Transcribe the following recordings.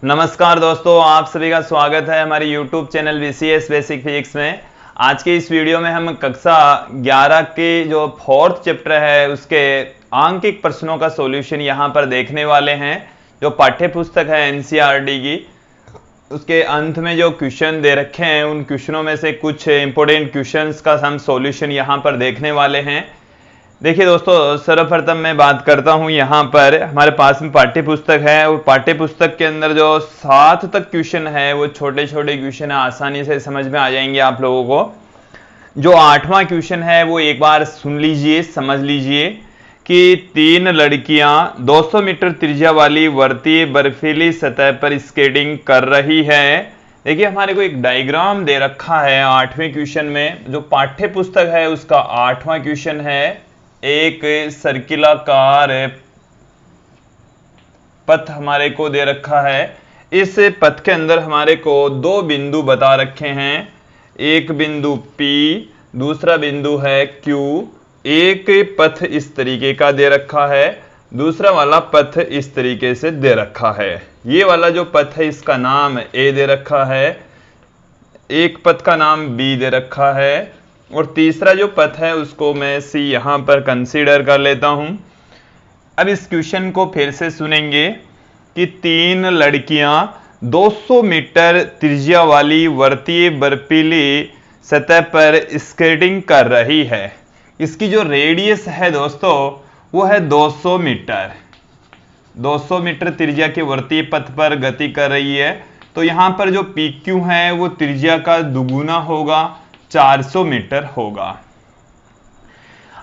नमस्कार दोस्तों, आप सभी का स्वागत है हमारे YouTube channel VCS basic physics में। आज के इस वीडियो में हम कक्षा 11 के जो 4th चैप्टर है उसके आंकिक प्रश्नों का सॉल्यूशन यहां पर देखने वाले हैं। जो पाठ्य पुस्तक है NCERT की, उसके अंत में जो क्वेश्चन दे रखे हैं उन क्वेश्चनों में से कुछ इंपॉर्टेंट क्वेश्चंस का हम सॉल्यूशन यहां पर देखने वाले हैं। देखिए दोस्तों, सर्वप्रथम मैं बात करता हूं, यहाँ पर हमारे पास में पाठ्य पुस्तक है और पाठ्य पुस्तक के अंदर जो 7 तक क्वेश्चन है वो छोटे छोटे क्वेश्चन है, आसानी से समझ में आ जाएंगे आप लोगों को। जो 8वां क्वेश्चन है वो एक बार सुन लीजिए, समझ लीजिए कि 3 लड़कियां 200 मीटर त्रिज्या वाली वर्तीय बर्फीली सतह पर स्केटिंग कर रही है। देखिए हमारे को एक डायग्राम दे रखा है 8वें क्वेश्चन में। जो पाठ्य पुस्तक है उसका 8वां क्वेश्चन है। एक सर्किलाकार पथ हमारे को दे रखा है। इस पथ के अंदर हमारे को 2 बिंदु बता रखे हैं। एक बिंदु P, दूसरा बिंदु है Q। एक पथ इस तरीके का दे रखा है, दूसरा वाला पथ इस तरीके से दे रखा है। ये वाला जो पथ है इसका नाम A दे रखा है, एक पथ का नाम B दे रखा है और तीसरा जो पथ है उसको मैं C यहां पर कंसीडर कर लेता हूं। अब इस क्वेश्चन को फिर से सुनेंगे कि 3 लड़कियां 200 मीटर त्रिज्या वाली वर्तीय बर्फीली सतह पर स्केटिंग कर रही है। इसकी जो रेडियस है दोस्तों वो है 200 मीटर। 200 मीटर त्रिज्या के वर्तीय पथ पर गति कर रही है, तो यहां पर जो PQ है वो त्रिज्या का दुगुना होगा, 400 मीटर होगा।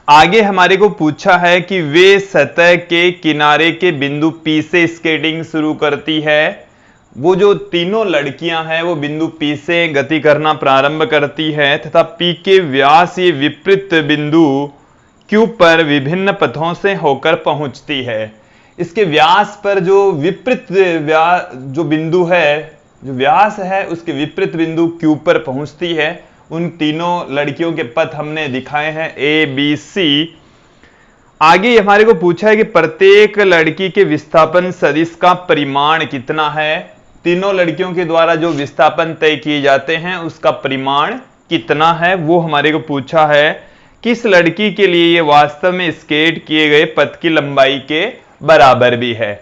आगे हमारे को पूछा है कि वे सतह के किनारे के बिंदु P से स्केटिंग शुरू करती है। वो जो तीनों लड़कियां हैं वो बिंदु P से गति करना प्रारंभ करती है तथा P के व्यास ये विपरीत बिंदु Q पर विभिन्न पथों से होकर पहुंचती है। इसके व्यास पर जो विपरीत जो बिंदु है, जो व्यास है उसके विपरीत बिंदु Q पर पहुंचती है। उन तीनों लड़कियों के पथ हमने दिखाए हैं A, B, C। आगे हमारे को पूछा है कि प्रत्येक लड़की के विस्थापन सदिश का परिमाण कितना है। तीनों लड़कियों के द्वारा जो विस्थापन तय किए जाते हैं उसका परिमाण कितना है वो हमारे को पूछा है। किस लड़की के लिए ये वास्तव में स्केट किए गए पथ की लंबाई के बराबर भी है,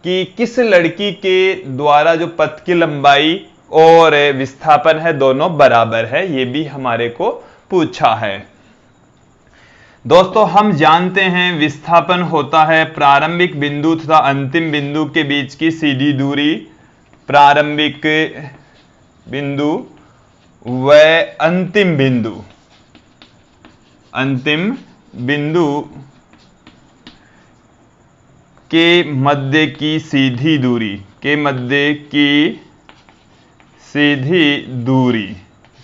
कि किस लड़की के द्वारा जो पथ की लंबाई और विस्थापन है दोनों बराबर है, ये भी हमारे को पूछा है। दोस्तों हम जानते हैं विस्थापन होता है प्रारंभिक बिंदु तथा अंतिम बिंदु के बीच की सीधी दूरी। प्रारंभिक बिंदु व अंतिम बिंदु के मध्य की सीधी दूरी,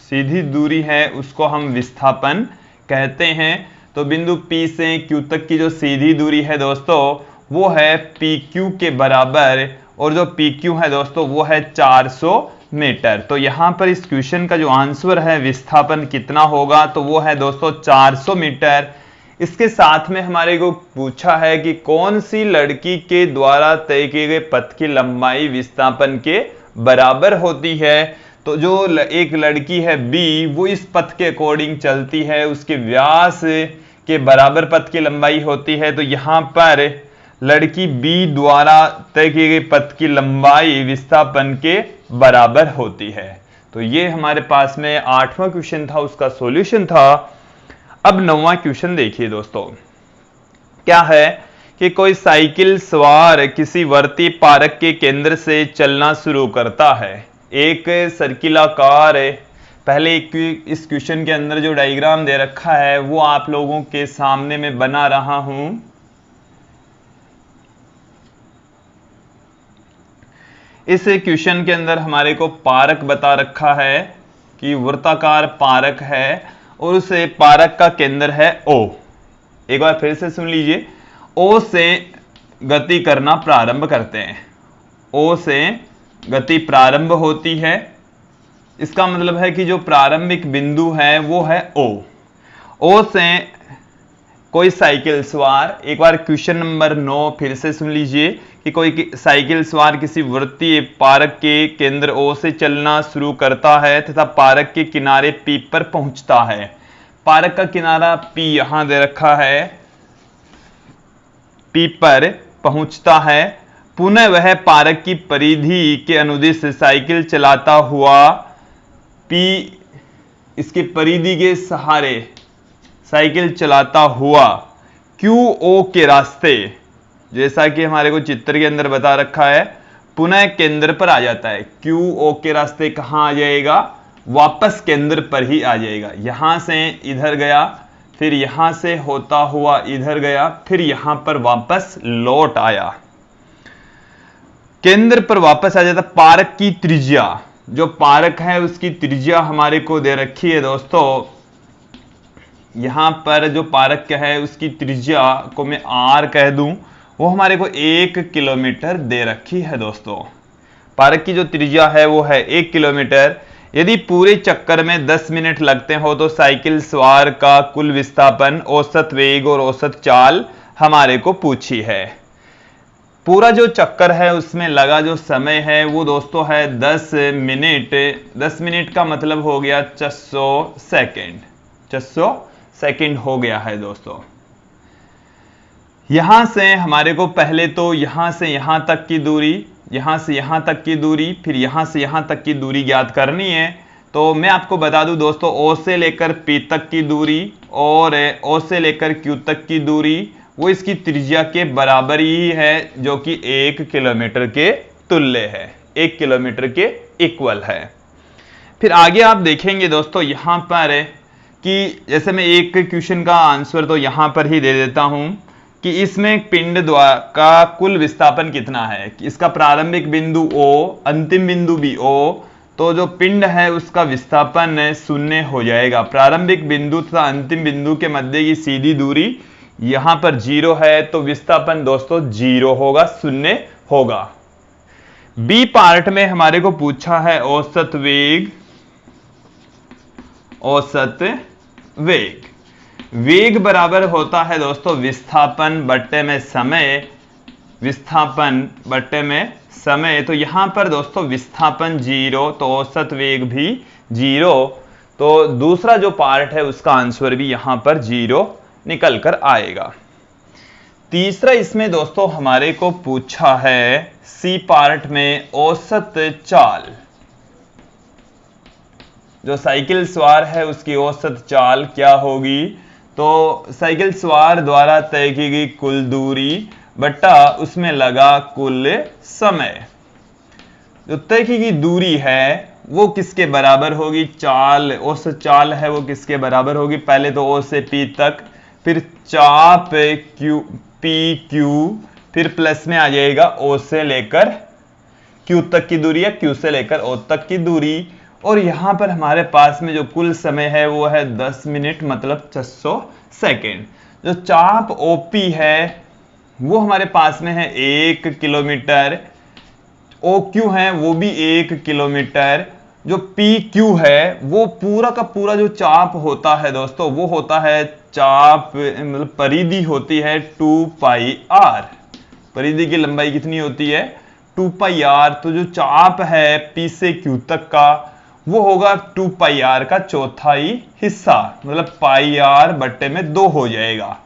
सीधी दूरी है उसको हम विस्थापन कहते हैं। तो बिंदु P से Q तक की जो सीधी दूरी है दोस्तों वो है PQ के बराबर, और जो PQ है दोस्तों वो है 400 मीटर। तो यहां पर इस क्वेश्चन का जो आंसर है विस्थापन कितना होगा, तो वो है दोस्तों 400 मीटर। इसके साथ में हमारे को पूछा है कि कौन सी लड़की के द्वारा तय किए गए पथ की लंबाई विस्थापन के बराबर होती है। तो जो एक लड़की है B वो इस पथ के अकॉर्डिंग चलती है, उसके व्यास के बराबर पथ की लंबाई होती है। तो यहां पर लड़की B द्वारा तय किए गए पथ की लंबाई विस्थापन के बराबर होती है। तो ये हमारे पास में 8वां क्वेश्चन था, उसका सॉल्यूशन था। अब 9वां क्वेश्चन देखिए दोस्तों, क्या है कि कोई साइकिल सवार किसी वर्तीय पारक के केंद्र से चलना शुरू करता है। एक सर्किलाकार पहले इस क्वेश्चन के अंदर जो डायग्राम दे रखा है वो आप लोगों के सामने में बना रहा हूं। इस क्वेश्चन के अंदर हमारे को पारक बता रखा है कि वृत्ताकार पारक है और उस पारक का केंद्र है O। एक बार फिर से सुन लीजिए, O से गति करना प्रारंभ करते हैं। O से गति प्रारंभ होती है, इसका मतलब है कि जो प्रारंभिक बिंदु है वो है O। O से कोई साइकिल सवार, एक बार क्वेश्चन नंबर 9 फिर से सुन लीजिए कि कोई साइकिल सवार किसी वृत्तीय पार्क के केंद्र ओ से चलना शुरू करता है तथा पार्क के किनारे पी पर पहुंचता है। पार्क का किनारा पी यहां दे रखा है, पी पर पहुंचता है। पुनः वह पार्क की परिधि के अनुदिश साइकिल चलाता हुआ पी, इसकी परिधि के सहारे साइकिल चलाता हुआ क्यू ओ के रास्ते, जैसा कि हमारे को चित्र के अंदर बता रखा है, पुनः केंद्र पर आ जाता है। क्यू ओ के रास्ते कहां आ जाएगा? वापस केंद्र पर ही आ जाएगा। यहां से इधर गया, फिर यहां से होता हुआ इधर गया, फिर यहां पर वापस लौट आया, केंद्र पर वापस आ जाता। पार्क की त्रिज्या, जो पार्क है उसकी त्रिज्या हमारे को दे रखी है दोस्तों। यहां पर जो पार्क है उसकी त्रिज्या को मैं आर कह दूं, वो हमारे को 1 किलोमीटर दे रखी है दोस्तों। पार्क की जो त्रिज्या है वो है 1 किलोमीटर। यदि पूरे चक्कर में 10 मिनट लगते हो तो साइकिल सवार का कुल विस्थापन, औसत वेग और औसत चाल हमारे को पूछी है। पूरा जो चक्कर है उसमें लगा जो समय है वो दोस्तों है 10 मिनट। 10 मिनट का मतलब हो गया 600 सेकेंड। 600 सेकेंड हो गया है दोस्तों। यहां से हमारे को पहले तो यहां से यहां तक की दूरी, यहां से यहां तक की दूरी, फिर यहां से यहां तक की दूरी ज्ञात करनी है। तो मैं आपको बता दूं दोस्तों, ओ से लेकर पी तक की दूरी और ओ से लेकर क्यू तक की दूरी वो इसकी त्रिज्या के बराबर ही है, जो कि 1 किलोमीटर के तुल्य है, 1 किलोमीटर के इक्वल है। फिर आगे आप देखेंगे दोस्तों यहां पर कि जैसे मैं एक क्वेश्चन का आंसर तो यहां पर ही दे देता हूं कि इसमें पिंड का कुल विस्थापन कितना है। इसका प्रारंभिक बिंदु O, अंतिम बिंदु भी O, तो जो पिंड है उसका विस्थापन 0 हो जाएगा। प्रारंभिक बिंदु तथा अंतिम बिंदु के मध्य की सीधी दूरी यहां पर 0 है, तो विस्थापन दोस्तों 0 होगा, 0 होगा। बी पार्ट में हमारे को पूछा है औसत वेग, औसत वेग। वेग बराबर होता है दोस्तों विस्थापन बट्टे में समय, विस्थापन बट्टे में समय। तो यहां पर दोस्तों विस्थापन 0 तो औसत वेग भी 0, तो दूसरा जो पार्ट है उसका आंसर भी यहां पर 0 निकल कर आएगा। तीसरा इसमें दोस्तों हमारे को पूछा है सी पार्ट में औसत चाल, जो साइकिल सवार है उसकी औसत चाल क्या होगी। तो साइकिल सवार द्वारा तय की गई कुल दूरी बट्टा उसमें लगा कुल समय। जो तय की गई दूरी है वो किसके बराबर होगी? चाल, औसत चाल है वो किसके बराबर होगी? पहले तो ओ से पी तक, फिर चाप क्यू, पी क्यू, फिर प्लस में आ जाएगा ओ से लेकर क्यू तक की दूरी या क्यू से लेकर ओ तक की दूरी। और यहां पर हमारे पास में जो कुल समय है वो है 10 मिनट, मतलब 600 सेकेंड। जो चाप ओपी है वो हमारे पास में है 1 किलोमीटर, ओ क्यू है वो भी 1 किलोमीटर। जो पी क्यू है वो पूरा का पूरा जो चाप होता है दोस्तों वो होता है चाप, मतलब परिधि होती है 2 पाई आर। परिधि की लंबाई कितनी होती है? 2 पाई आर। तो जो चाप है पी से क्यू तक का वो होगा 2 पाई आर का चौथाई हिस्सा, मतलब पाई आर बट्टे में 2 हो जाएगा।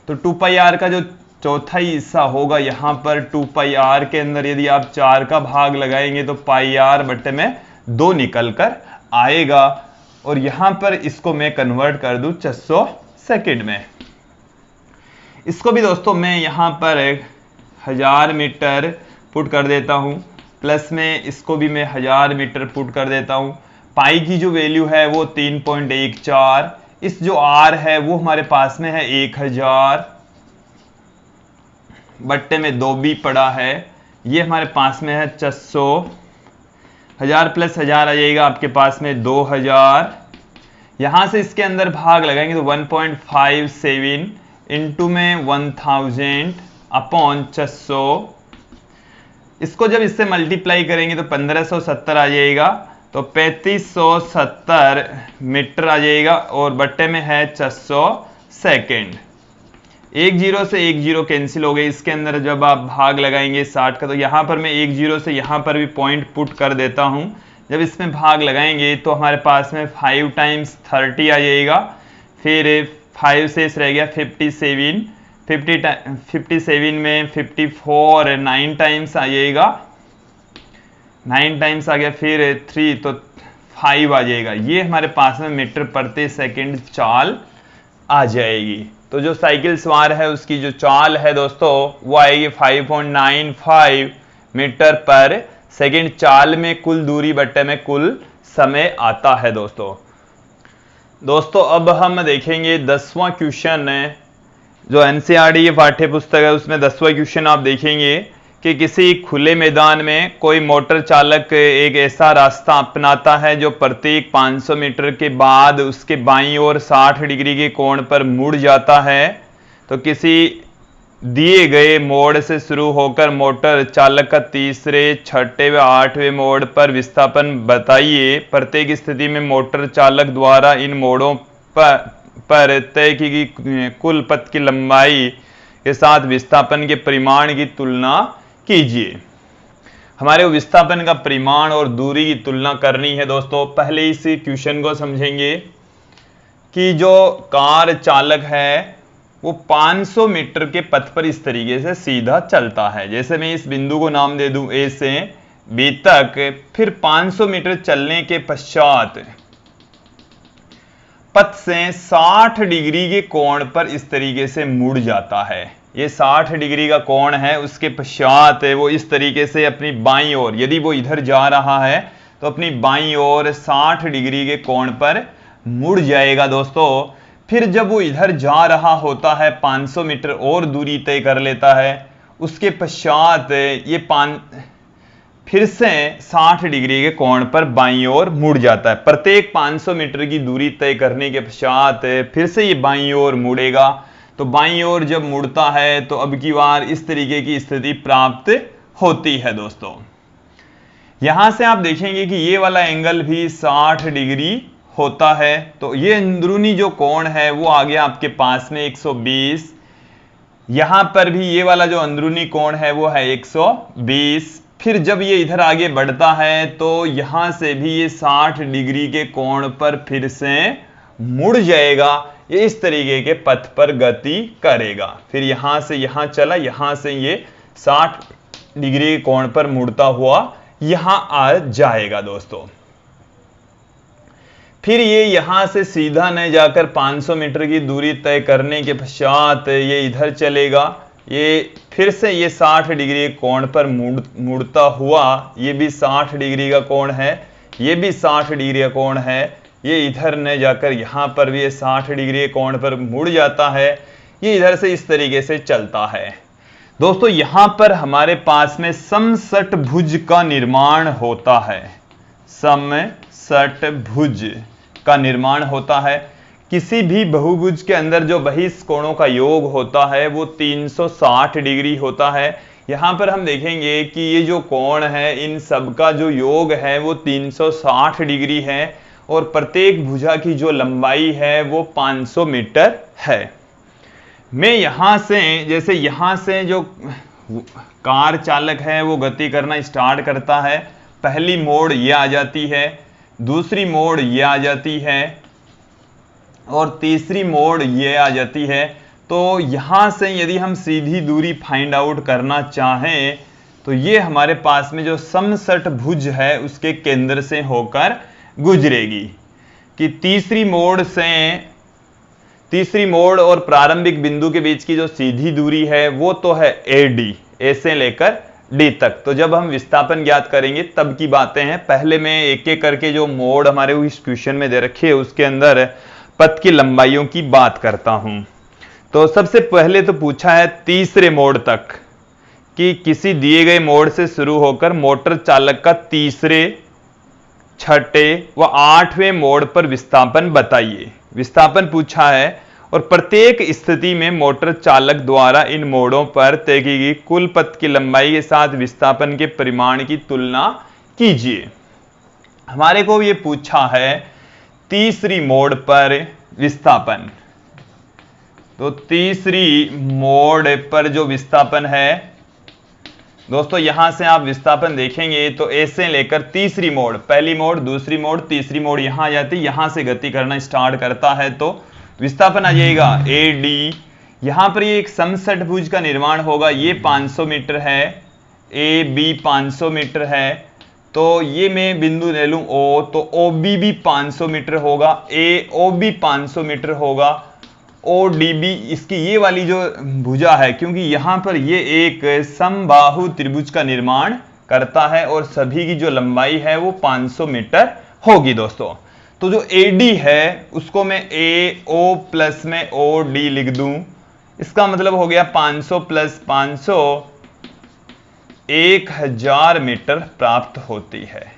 तो 2 पाई आर का जो चौथाई हिस्सा होगा यहां पर 2 पाई आर के अंदर यदि आप 4 का भाग लगाएंगे तो पाई आर बट्टे में 2 निकल कर आएगा। और यहां पर इसको मैं कन्वर्ट कर दूं 600 सेकेंड में। इसको भी दोस्तों मैं यहां पर 1000 मीटर पुट कर देता हूं, प्लस में इसको भी मैं 1000 मीटर पुट कर देता हूं। पाई की जो वैल्यू है वो 3.14, इस जो आर है वो हमारे पास में है 1000 बट्टे में 2 भी पड़ा है, ये हमारे पास में है 600। 1000 प्लस 1000 आ जाएगा आपके पास में 2000। यहां से इसके अंदर भाग लगाएंगे तो 1.57 इंटू में 1000 अपॉन 600। इसको जब इससे मल्टीप्लाई करेंगे तो 1570 आ जाएगा, तो 3570 मीटर आ जाएगा और बट्टे में है 600 सेकेंड। एक जीरो से एक जीरो कैंसिल हो गए। इसके अंदर जब आप भाग लगाएंगे 60 का, तो यहाँ पर मैं एक जीरो से यहाँ पर भी पॉइंट पुट कर देता हूँ। जब इसमें भाग लगाएंगे तो हमारे पास में 5 टाइम्स 30 आ जाएगा, फिर 5 शेष रह गया 57, 57 में 54 9 टाइम्स आ जाएगा, 9 टाइम्स आ गया, फिर 3 तो 5 आ जाएगा। ये हमारे पास में मीटर प्रति सेकंड चाल आ जाएगी। तो जो साइकिल सवार है उसकी जो चाल है दोस्तों वो आएगी 5.95 मीटर पर सेकंड। चाल में कुल दूरी बट्टे में कुल समय आता है दोस्तों अब हम देखेंगे 10वां क्वेश्चन है जो एनसीईआरटी की पाठ्य पुस्तक है, उसमें 10वां क्वेश्चन आप देखेंगे कि किसी खुले मैदान में कोई मोटर चालक एक ऐसा रास्ता अपनाता है जो प्रत्येक 500 मीटर के बाद उसके बाईं ओर 60 डिग्री के कोण पर मुड़ जाता है। तो किसी दिए गए मोड़ से शुरू होकर मोटर चालक का तीसरे, छठे व 8वें मोड़ पर विस्थापन बताइए। प्रत्येक स्थिति में मोटर चालक द्वारा इन मोड़ों पर तय की गई कुल पथ की लंबाई के साथ विस्थापन के परिमाण की तुलना कीजिए। हमारे विस्थापन का परिमाण और दूरी की तुलना करनी है दोस्तों। पहले इस क्वेश्चन को समझेंगे कि जो कार चालक है वो 500 मीटर के पथ पर इस तरीके से सीधा चलता है। जैसे मैं इस बिंदु को नाम दे दूं ए से बी तक, फिर 500 मीटर चलने के पश्चात पथ से 60 डिग्री के कोण पर इस तरीके से मुड़ जाता है। ये 60 डिग्री का कोण है, उसके पश्चात वो इस तरीके से अपनी बाईं ओर, यदि वो इधर जा रहा है तो अपनी बाईं ओर 60 डिग्री के कोण पर मुड़ जाएगा दोस्तों। फिर जब वो इधर जा रहा होता है 500 मीटर और दूरी तय कर लेता है, उसके पश्चात ये फिर से 60 डिग्री के कोण पर बाईं ओर मुड़ जाता है। प्रत्येक 500 मीटर की दूरी तय करने के पश्चात फिर से ये बाईं ओर मुड़ेगा। तो बाईं ओर जब मुड़ता है तो अब की बार इस तरीके की स्थिति प्राप्त होती है दोस्तों। यहां से आप देखेंगे कि ये वाला एंगल भी 60 डिग्री होता है। तो ये अंदरूनी जो कोण है वो आ गया आपके पास में 120। यहां पर भी ये वाला जो अंदरूनी कोण है वो है 120। फिर जब ये इधर आगे बढ़ता है तो यहां से भी ये 60 डिग्री के कोण पर फिर से मुड़ जाएगा। ये इस तरीके के पथ पर गति करेगा। फिर यहां से यहां चला, यहां से ये 60 डिग्री के कोण पर मुड़ता हुआ यहां आ जाएगा दोस्तों। फिर ये यहां से सीधा न जाकर 500 मीटर की दूरी तय करने के पश्चात ये इधर चलेगा। ये फिर से ये 60 डिग्री कोण पर मुड़ता हुआ, ये भी 60 डिग्री का कोण है, ये भी 60 डिग्री का कोण है, ये इधर न जाकर यहां पर भी ये 60 डिग्री कोण पर मुड़ जाता है। ये इधर से इस तरीके से चलता है दोस्तों। यहां पर हमारे पास में समषटभुज का निर्माण होता है। समषटभुज का निर्माण होता है। किसी भी बहुभुज के अंदर जो बहिष कोणों का योग होता है वो 360 डिग्री होता है। यहां पर हम देखेंगे कि ये जो कोण है इन सब का जो योग है वो 360 डिग्री है और प्रत्येक भुजा की जो लंबाई है वो 500 मीटर है। मैं यहां से, जैसे यहां से जो कार चालक है वो गति करना स्टार्ट करता है, पहली मोड़ ये आ जाती है, दूसरी मोड़ ये आ जाती है और तीसरी मोड़ ये आ जाती है। तो यहां से यदि हम सीधी दूरी फाइंड आउट करना चाहें तो ये हमारे पास में जो समषटभुज है उसके केंद्र से होकर गुजरेगी। कि तीसरी मोड़ और प्रारंभिक बिंदु के बीच की जो सीधी दूरी है वो तो है AD, A से लेकर D तक। तो जब हम विस्थापन ज्ञात करेंगे तब की बातें हैं। पहले मैं एक एक करके जो मोड़ हमारे इस क्वेश्चन में दे रखे है उसके अंदर पथ की लंबाइयों की बात करता हूं। तो सबसे पहले तो पूछा है तीसरे मोड़ तक कि किसी दिए गए मोड़ से शुरू होकर मोटर चालक का तीसरे, छठे व 8वें मोड़ पर विस्थापन बताइए। विस्थापन पूछा है और प्रत्येक स्थिति में मोटर चालक द्वारा इन मोड़ों पर तय की गई कुल पथ की लंबाई के साथ विस्थापन के परिमाण की तुलना कीजिए। हमारे को ये पूछा है तीसरी मोड़ पर विस्थापन। तो तीसरी मोड़ पर जो विस्थापन है दोस्तों, यहां से आप विस्थापन देखेंगे तो ए से लेकर तीसरी मोड़, पहली मोड़, दूसरी मोड़, तीसरी मोड़ यहां आ जाती है। यहां से गति करना स्टार्ट करता है तो विस्थापन आ जाएगा ए डी। यहां पर ये एक समषटभुज का निर्माण होगा। ये 500 मीटर है, ए बी 500 मीटर है, तो ये मैं बिंदु ले लूं ओ, तो ओ बी भी 500 मीटर होगा, ए ओ बी 500 मीटर होगा, ओ डी बी इसकी ये वाली जो भुजा है, क्योंकि यहां पर ये एक समबाहु त्रिभुज का निर्माण करता है और सभी की जो लंबाई है वो 500 मीटर होगी दोस्तों। तो जो AD है उसको मैं AO प्लस में OD लिख दूं। इसका मतलब हो गया 500 प्लस 500 1000 मीटर प्राप्त होती है।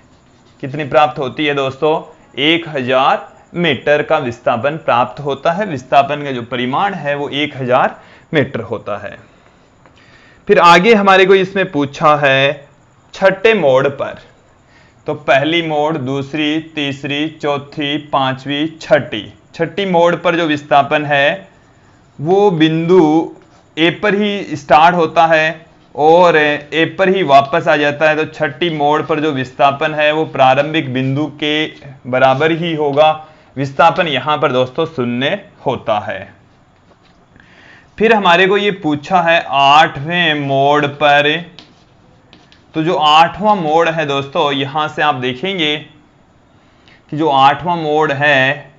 कितनी प्राप्त होती है दोस्तों? 1000 मीटर का विस्थापन प्राप्त होता है। विस्थापन का जो परिमाण है वो 1000 मीटर होता है। फिर आगे हमारे को इसमें पूछा है छठे मोड़ पर, तो पहली मोड़, दूसरी, तीसरी, चौथी, पांचवी, छठी मोड़ पर जो विस्थापन है वो बिंदु ए पर ही स्टार्ट होता है और ए पर ही वापस आ जाता है। तो छठी मोड़ पर जो विस्थापन है वो प्रारंभिक बिंदु के बराबर ही होगा। विस्थापन यहां पर दोस्तों 0 होता है। फिर हमारे को ये पूछा है 8वें मोड़ पर, तो जो 8वां मोड़ है दोस्तों, यहां से आप देखेंगे कि जो 8वां मोड़ है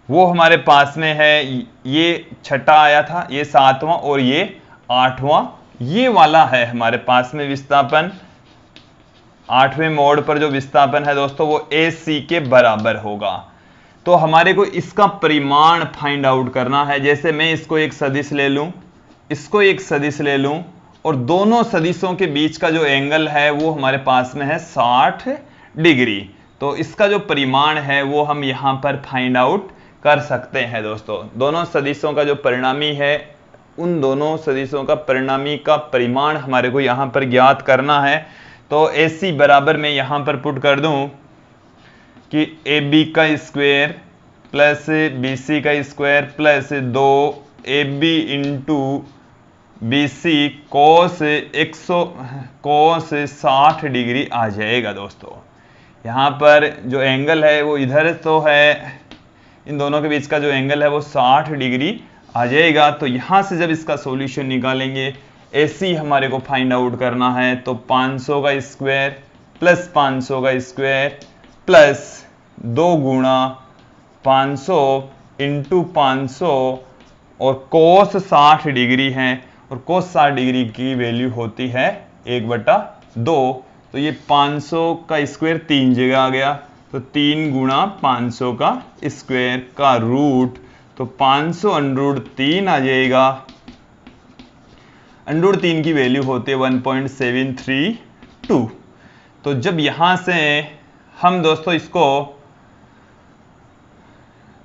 वो हमारे पास में है, ये छठा आया था, ये 7वां और ये 8वां, ये वाला है हमारे पास में विस्थापन। 8वें मोड़ पर जो विस्थापन है दोस्तों वो AC के बराबर होगा। तो हमारे को इसका परिमाण फाइंड आउट करना है। जैसे मैं इसको एक सदिश ले लूं, इसको एक सदिश ले लूं और दोनों सदिशों के बीच का जो एंगल है वो हमारे पास में है 60 डिग्री। तो इसका जो परिमाण है वो हम यहां पर फाइंड आउट कर सकते हैं दोस्तों। दोनों सदिशों का जो परिणामी है, उन दोनों सदिशों का परिणामी का परिमाण हमारे को यहां पर ज्ञात करना है। तो AC बराबर मैं यहां पर पुट कर दूं कि AB का स्क्वायर प्लस BC का square plus 2AB into BC कोस 60 डिग्री आ जाएगा दोस्तों। यहाँ पर जो एंगल है वो इधर तो है, इन दोनों के बीच का जो एंगल है वो 60 डिग्री आ जाएगा। तो यहाँ से जब इसका सॉल्यूशन निकालेंगे, AC हमारे को फाइंड आउट करना है, तो 500 का स्क्वायर प्लस 500 का स्क्वायर प्लस 2 गुणा 500 इंटू 500 और कोस 60 डिग्री है और कोस 60 डिग्री की वैल्यू होती है 1/2। तो ये 500 का स्क्वायर 3 जगह आ गया, तो 3 गुणा 500 का स्क्वायर का रूट, तो 500 अंडर 3 आ जाएगा। अंडर 3 की वैल्यू होती है 1.732। तो जब यहां से हम दोस्तों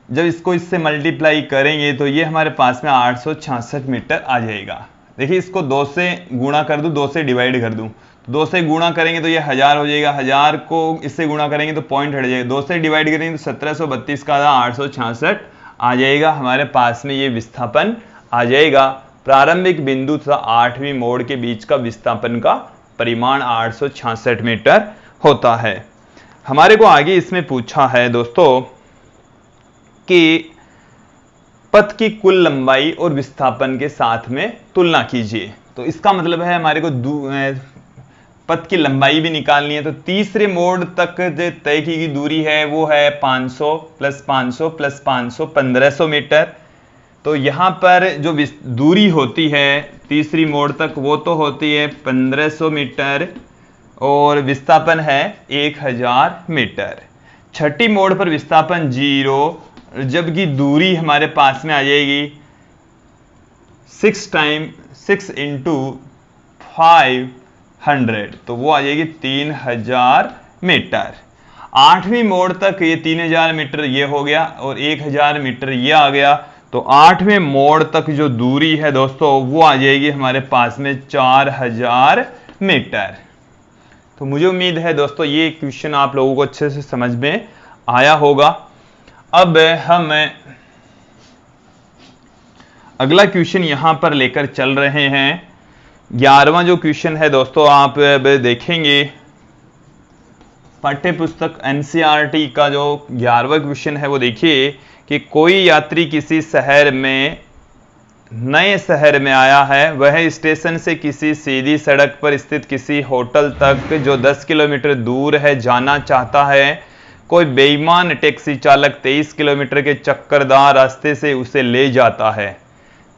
जब इसको इससे मल्टीप्लाई करेंगे तो ये हमारे पास में 866 मीटर आ जाएगा। देखिए इसको 2 से गुणा कर दूं, 2 से डिवाइड कर दूं, तो 2 से गुणा करेंगे तो ये 1000 हो जाएगा, 1000 को इससे गुणा करेंगे तो पॉइंट हट जाएगा, 2 से डिवाइड करेंगे तो 1732 का 866 आ जाएगा। हमारे पास में ये विस्थापन आ जाएगा। प्रारंभिक बिंदु तथा 8वीं मोड़ के बीच का विस्थापन का परिमाण 866 मीटर होता है। हमारे को आगे इसमें पूछा है दोस्तों कि पथ की कुल लंबाई और विस्थापन के साथ में तुलना कीजिए। तो इसका मतलब है हमारे को पथ की लंबाई भी निकालनी है। तो तीसरे मोड़ तक जो तय की गई दूरी है वो है 500 प्लस 500 प्लस 500 1500 मीटर। तो यहां पर जो दूरी होती है तीसरी मोड़ तक वो तो होती है 1500 मीटर और विस्थापन है 1000 मीटर। छठी मोड़ पर विस्थापन 0, जबकि दूरी हमारे पास में आ जाएगी 6 इंटू 500, तो वो आ जाएगी 3000 मीटर। 8वीं मोड़ तक ये 3000 मीटर ये हो गया और 1000 मीटर ये आ गया। तो 8वें मोड़ तक जो दूरी है दोस्तों वो आ जाएगी हमारे पास में 4000 मीटर। तो मुझे उम्मीद है दोस्तों ये क्वेश्चन आप लोगों को अच्छे से समझ में आया होगा। अब हम अगला क्वेश्चन यहां पर लेकर चल रहे हैं। 11वां जो क्वेश्चन है दोस्तों, आप अब देखेंगे पाठ्य पुस्तक एनसीईआरटी का जो 11वां क्वेश्चन है वो देखिए कि कोई यात्री किसी नए शहर में आया है। वह स्टेशन से किसी सीधी सड़क पर स्थित किसी होटल तक जो 10 किलोमीटर दूर है जाना चाहता है। कोई बेईमान टैक्सी चालक 23 किलोमीटर के चक्करदार रास्ते से उसे ले जाता है।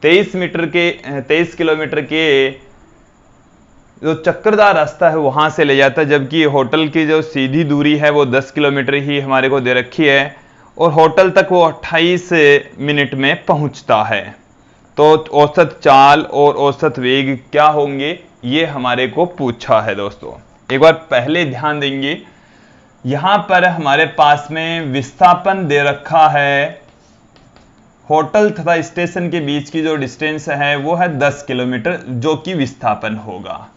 23 किलोमीटर के जो चक्करदार रास्ता है वहां से ले जाता है, जबकि होटल की जो सीधी दूरी है वो 10 किलोमीटर ही हमारे को दे रखी है और होटल तक वो 28 मिनट में पहुंचता है। तो औसत चाल और औसत वेग क्या होंगे, ये हमारे को पूछा है दोस्तों। एक बार पहले ध्यान देंगे, यहां पर हमारे पास में विस्थापन दे रखा है। होटल तथा स्टेशन के बीच की जो डिस्टेंस है वो है 10 किलोमीटर, जो कि विस्थापन होगा।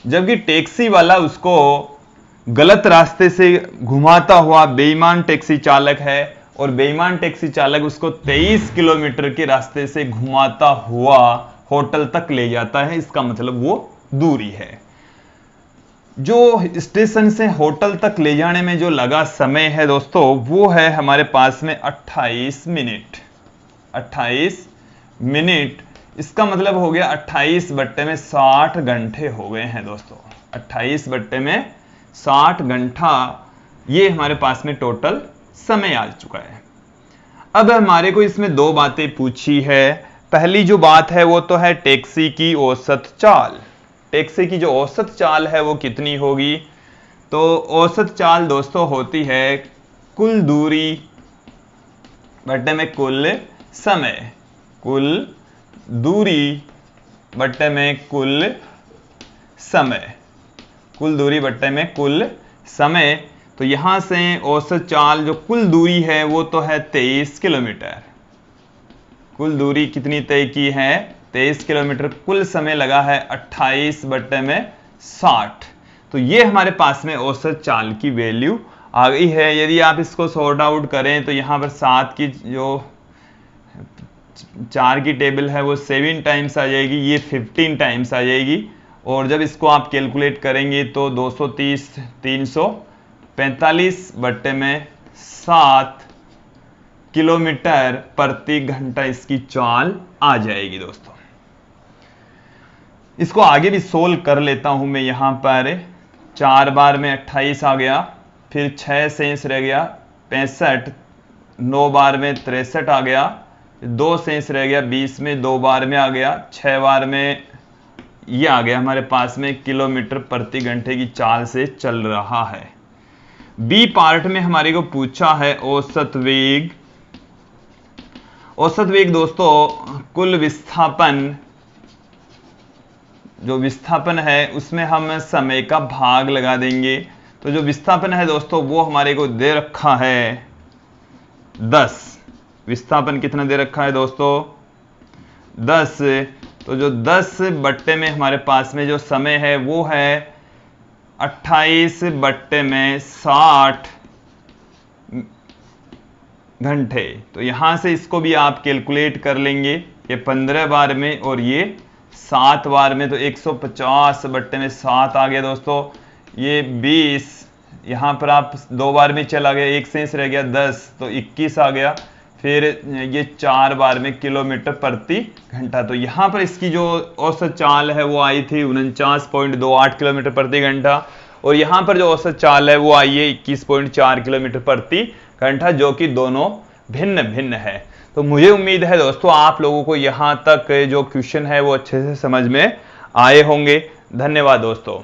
जबकि टैक्सी वाला उसको गलत रास्ते से घुमाता हुआ बेईमान टैक्सी चालक है और बेईमान टैक्सी चालक उसको 23 किलोमीटर के रास्ते से घुमाता हुआ होटल तक ले जाता है। इसका मतलब वो दूरी है। जो स्टेशन से होटल तक ले जाने में जो लगा समय है दोस्तों, वो है हमारे पास में 28 मिनट। 28 मिनट, इसका मतलब हो गया 28 बट्टे में 60 घंटे हो गए हैं दोस्तों। 28 बट्टे में 60 घंटा, ये हमारे पास में टोटल समय आ चुका है। अब हमारे को इसमें दो बातें पूछी है। पहली जो बात है वो तो है टैक्सी की औसत चाल। टैक्सी की जो औसत चाल है वो कितनी होगी, तो औसत चाल दोस्तों होती है कुल दूरी बट्टे में कुल समय। कुल दूरी बट्टे में कुल समय। कुल दूरी बट्टे में कुल समय। तो यहां से औसत चाल जो कुल दूरी है वो तो है 23 किलोमीटर। कुल दूरी कितनी तय की है, 23 किलोमीटर। कुल समय लगा है 28 बट्टे में 60। तो ये हमारे पास में औसत चाल की वैल्यू आ गई है। यदि आप इसको सॉर्ट आउट करें तो यहां पर 7 की जो 4 की टेबल है वो 7 टाइम्स आ जाएगी, ये 15 टाइम्स आ जाएगी। और जब इसको आप कैलकुलेट करेंगे तो 230 345 बट्टे में 7 किलोमीटर प्रति घंटा इसकी चाल आ जाएगी दोस्तों। इसको आगे भी सोल्व कर लेता हूं मैं। यहां पर 4 बार में 28 आ गया, फिर 6 शेष रह गया 65, 9 बार में 63 आ गया, 2 शेष रह गया 20 में 2 बार में आ गया, 6 बार में ये आ गया हमारे पास में किलोमीटर प्रति घंटे की चाल से चल रहा है। बी पार्ट में हमारे को पूछा है औसत वेग। औसत वेग दोस्तों कुल विस्थापन, जो विस्थापन है उसमें हम समय का भाग लगा देंगे। तो जो विस्थापन है दोस्तों वो हमारे को दे रखा है 10। विस्थापन कितना दे रखा है दोस्तों, 10। तो जो 10 बट्टे में हमारे पास में जो समय है वो है 28 बट्टे में 60 घंटे। तो यहां से इसको भी आप कैलकुलेट कर लेंगे, ये 15 बार में और ये 7 बार में, तो 150 बट्टे में 7 आ गया दोस्तों। ये 20, यहां पर आप 2 बार में चला गया, एक शेष रह गया 10, तो 21 आ गया। फिर ये 4 बार में किलोमीटर प्रति घंटा। तो यहां पर इसकी जो औसत चाल है वो आई थी 49.28 किलोमीटर प्रति घंटा, और यहां पर जो औसत चाल है वो आई है 21.4 किलोमीटर प्रति घंटा, जो कि दोनों भिन्न भिन्न है। तो मुझे उम्मीद है दोस्तों आप लोगों को यहां तक जो क्वेश्चन है वो अच्छे से समझ में आए होंगे। धन्यवाद दोस्तों।